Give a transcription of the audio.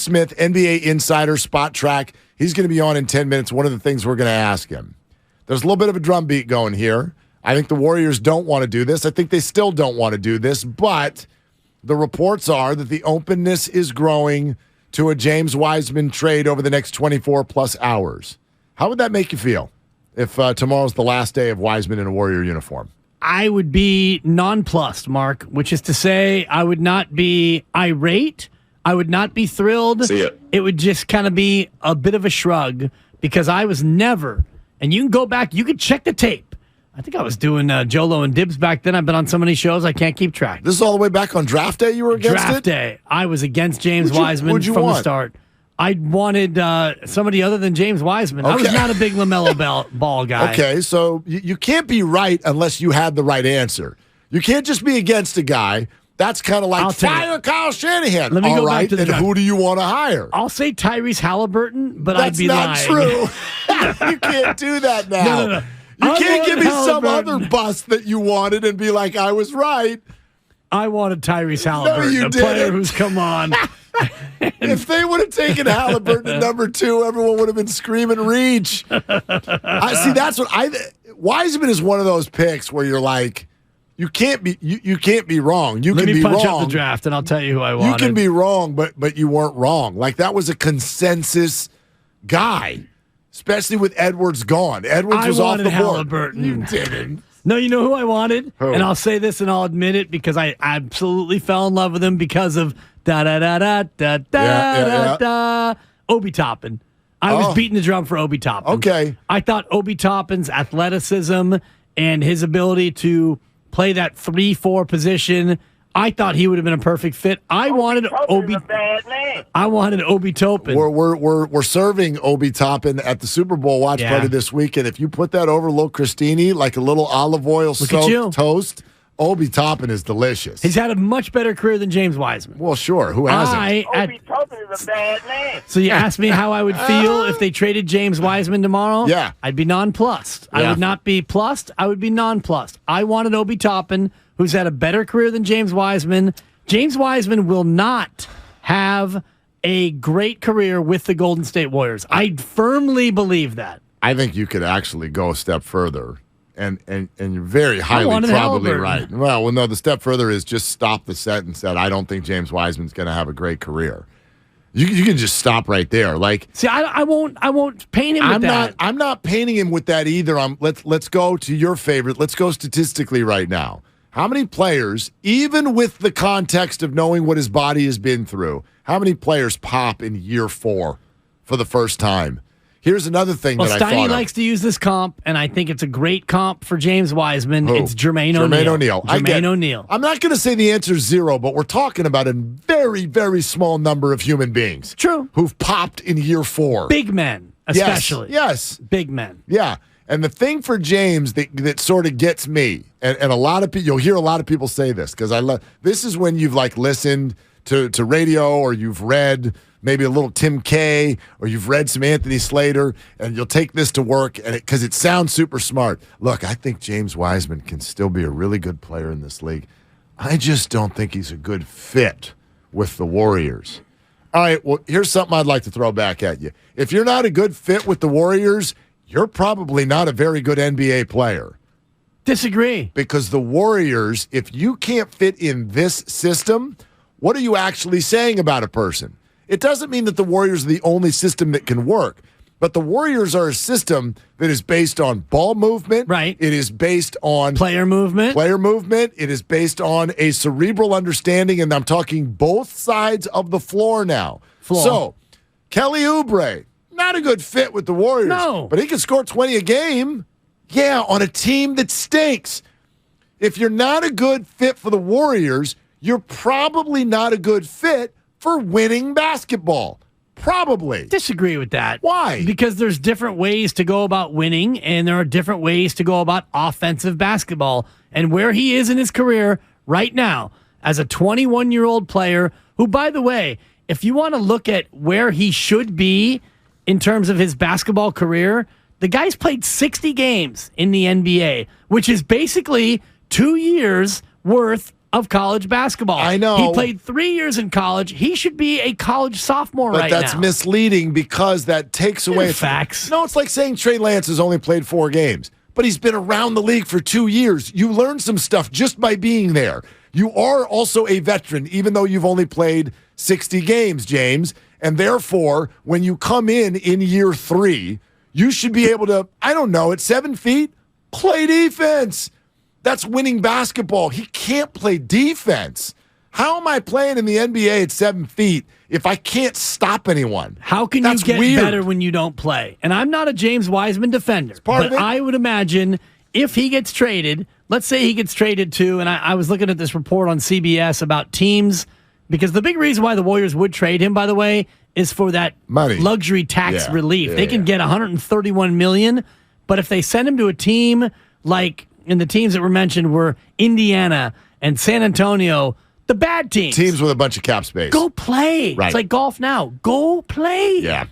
Smith, NBA Insider, Spot Track. He's going to be on in 10 minutes. One of the things we're going to ask him. There's a little bit of a drum beat going here. I think the Warriors don't want to do this. I think they still don't want to do this, but the reports are that the openness is growing to a James Wiseman trade over the next 24-plus hours. How would that make you feel if tomorrow's the last day of Wiseman in a Warrior uniform? I would be nonplussed, Mark, which is to say I would not be irate. I would not be thrilled. See ya. It would just kind of be a bit of a shrug because I was never, and you can go back, you can check the tape. I think I was doing Jolo and Dibs back then. I've been on so many shows, I can't keep track. This is all the way back on draft day you were against Draft day. I was against James Wiseman from the start. I wanted somebody other than James Wiseman. Okay. I was not a big LaMelo Ball guy. Okay, so you can't be right unless you had the right answer. You can't just be against a guy. That's kind of like fire Kyle Shanahan. Let me go back to the and draft. Who do you want to hire? I'll say Tyrese Halliburton, but I'd be lying. That's not true. You can't do that now. No. You can't give me some other bust that you wanted and be like, I was right. I wanted Tyrese Halliburton, a player who's come on. If they would have taken Halliburton at number 2, everyone would have been screaming reach. That's what Wiseman is one of those picks where you're like, you can't be wrong. Let me punch up the draft and I'll tell you who I wanted. You can be wrong, but you weren't wrong. Like that was a consensus guy, especially with Edwards gone. Edwards was off the board. Halliburton. You didn't. No, you know who I wanted? Who? And I'll say this and I'll admit it because I absolutely fell in love with him because of Obi Toppin. I was beating the drum for Obi Toppin. Okay. I thought Obi Toppin's athleticism and his ability to play that 3-4 position, I thought he would have been a perfect fit. I wanted Obi Toppin. We're serving Obi Toppin at the Super Bowl watch party this weekend. If you put that over a little crostini, like a little olive oil soaked toast, Obi Toppin is delicious. He's had a much better career than James Wiseman. Well, sure. Who hasn't? Obi Toppin is a bad man. So you asked me how I would feel if they traded James Wiseman tomorrow? Yeah. I'd be nonplussed. Yeah. I would not be plussed. I would be nonplussed. I wanted Obi Toppin, who's had a better career than James Wiseman. James Wiseman will not have a great career with the Golden State Warriors. I firmly believe that. I think you could actually go a step further. And you're very highly probably right. Well, no, the step further is just stop the sentence that I don't think James Wiseman's going to have a great career. You can just stop right there. Like, see, I won't paint him with that. I'm not painting him with that either. Let's go to your favorite. Let's go statistically right now. How many players, even with the context of knowing what his body has been through, how many players pop in year 4 for the first time? Here's another thing that I thought of. Steiny likes to use this comp, and I think it's a great comp for James Wiseman. Who? It's Jermaine O'Neal. Jermaine O'Neal. I'm not going to say the answer is 0, but we're talking about a very, very small number of human beings. True. Who've popped in year 4. Big men, especially. Yes. Big men. Yeah. And the thing for James that sort of gets me, and a lot of people, you'll hear a lot of people say this, because this is when you've listened to radio or you've read maybe a little Tim K, or you've read some Anthony Slater, and you'll take this to work because it sounds super smart. Look, I think James Wiseman can still be a really good player in this league. I just don't think he's a good fit with the Warriors. All right, well, here's something I'd like to throw back at you. If you're not a good fit with the Warriors, you're probably not a very good NBA player. Disagree. Because the Warriors, if you can't fit in this system, what are you actually saying about a person? It doesn't mean that the Warriors are the only system that can work, but the Warriors are a system that is based on ball movement. Right. It is based on player movement. It is based on a cerebral understanding, and I'm talking both sides of the floor now. So, Kelly Oubre, not a good fit with the Warriors. No. But he can score 20 a game. Yeah, on a team that stinks. If you're not a good fit for the Warriors, you're probably not a good fit for winning basketball. Probably. Disagree with that. Why? Because there's different ways to go about winning, and there are different ways to go about offensive basketball. And where he is in his career right now, as a 21-year-old player, who, by the way, if you want to look at where he should be in terms of his basketball career, the guy's played 60 games in the NBA, which is basically 2 years worth of college basketball. I know. He played 3 years in college. He should be a college sophomore But right now. that's misleading because that takes away facts. No, it's like saying Trey Lance has only played 4 games, but he's been around the league for 2 years. You learn some stuff just by being there. You are also a veteran, even though you've only played 60 games, James. And therefore, when you come in year 3, you should be able to, I don't know, at 7 feet, play defense. That's winning basketball. He can't play defense. How am I playing in the NBA at 7 feet if I can't stop anyone? How can That's you get weird. better when you don't play? And I'm not a James Wiseman defender, part but of it. I would imagine if he gets traded, let's say he gets traded to, and I was looking at this report on CBS about teams, because the big reason why the Warriors would trade him, by the way, is for that Money. luxury tax Yeah. relief. Yeah, they can get $131 million, but if they send him to a team like, and the teams that were mentioned were Indiana and San Antonio, the bad teams. Teams with a bunch of cap space. Go play. Right. It's like golf now. Go play. Yeah.